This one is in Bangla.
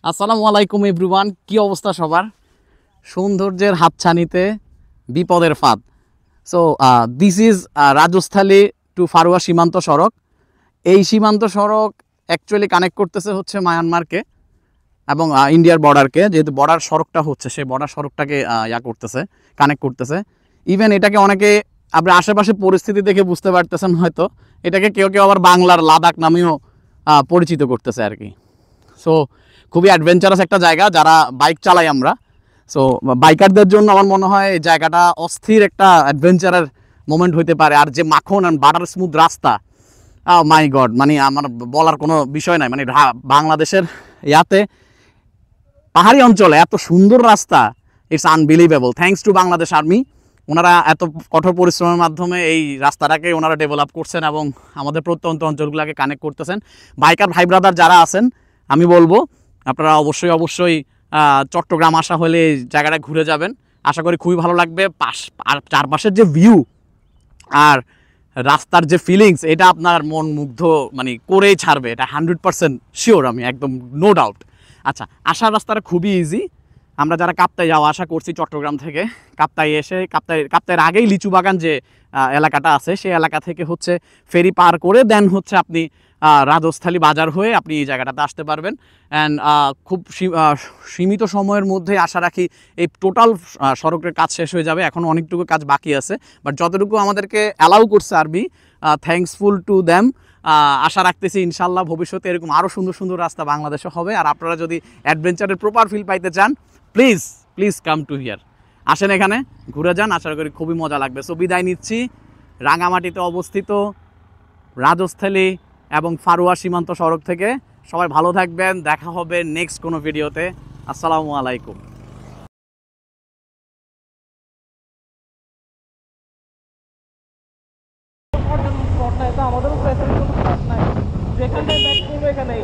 আসসালামু আলাইকুম এভরিওয়ান, কি অবস্থা সবার? সৌন্দর্যের হাতছানিতে বিপদের ফাঁদ। So this is Rajasthali to Farua সীমান্ত সড়ক। এই সীমান্ত সড়ক অ্যাকচুয়ালি কানেক্ট করতেছে হচ্ছে মায়ানমারকে এবং ইন্ডিয়ার বর্ডারকে, যেহেতু বর্ডার সড়কটা হচ্ছে সেই বর্ডার সড়কটাকে করতেছে, কানেক্ট করতেছে। ইভেন এটাকে অনেকে আপনার আশেপাশে পরিস্থিতি দেখে বুঝতে পারতেছেন হয়তো, এটাকে কেউ কেউ আবার বাংলার লাদাখ নামেও পরিচিত করতেছে আর কি। সো খুবই অ্যাডভেঞ্চারাস একটা জায়গা যারা বাইক চালাই আমরা। সো বাইকারদের জন্য আমার মনে হয় এই জায়গাটা অস্থির একটা অ্যাডভেঞ্চারের মোমেন্ট হইতে পারে। আর যে মাখন অ্যান্ড বাটার স্মুথ রাস্তা, মাই গড, মানে আমার বলার কোনো বিষয় নাই। মানে বাংলাদেশের ইয়াতে পাহাড়ি অঞ্চলে এত সুন্দর রাস্তা, it's unbelievable. Thanks to Bangladesh army, ওনারা এত কঠোর পরিশ্রমের মাধ্যমে এই রাস্তাটাকে ওনারা ডেভেলপ করছেন এবং আমাদের প্রত্যন্ত অঞ্চলগুলোকে কানেক্ট করতেছেন। বাইকার ভাই ব্রাদার যারা আছেন, আমি বলবো আপনারা অবশ্যই অবশ্যই চট্টগ্রাম আসা হলে এই জায়গাটা ঘুরে যাবেন। আশা করি খুবই ভালো লাগবে। আর চারপাশের যে ভিউ আর রাস্তার যে ফিলিংস, এটা আপনার মন মুগ্ধ মানে করেই ছাড়বে, এটা 100% শিওর, আমি একদম নো ডাউট। আচ্ছা, আসার রাস্তাটা খুবই ইজি। আমরা যারা কাপ্তাই যাওয়া আসা করছি চট্টগ্রাম থেকে, কাপ্তাই এসে কাপ্তাইয়ের আগেই লিচু বাগান যে এলাকাটা আছে, সেই এলাকা থেকে হচ্ছে ফেরি পার করে দেন হচ্ছে আপনি রাজস্থলী বাজার হয়ে আপনি এই জায়গাটাতে আসতে পারবেন। অ্যান্ড খুব সীমিত সময়ের মধ্যে আশা রাখি এই টোটাল সড়কের কাজ শেষ হয়ে যাবে। এখন অনেকটুকু কাজ বাকি আছে, বাট যতটুকু আমাদেরকে অ্যালাউ করছে আরবি, থ্যাঙ্কসফুল টু দ্যাম। আশা রাখতেছি ইনশাল্লাহ ভবিষ্যতে এরকম আরও সুন্দর সুন্দর রাস্তা বাংলাদেশে হবে। আর আপনারা যদি অ্যাডভেঞ্চারের প্রপার ফিল পাইতে চান, please please come to here, আসেন এখানে ঘুরে যান, আশা করি খুবই মজা লাগবে। সো বিদায় নিচ্ছি রাঙামাটিতে অবস্থিত রাজস্থলী এবং ফারুয়া সীমান্ত সড়ক থেকে। সবাই ভালো থাকবেন, দেখা হবে নেক্সট কোনো ভিডিওতে। আসসালামু আলাইকুম। স্পট নাই তো, আমাদেরও স্পেশালি কোনো স্পট নাই, যেখানটায় ব্যাক করবো এখানেই।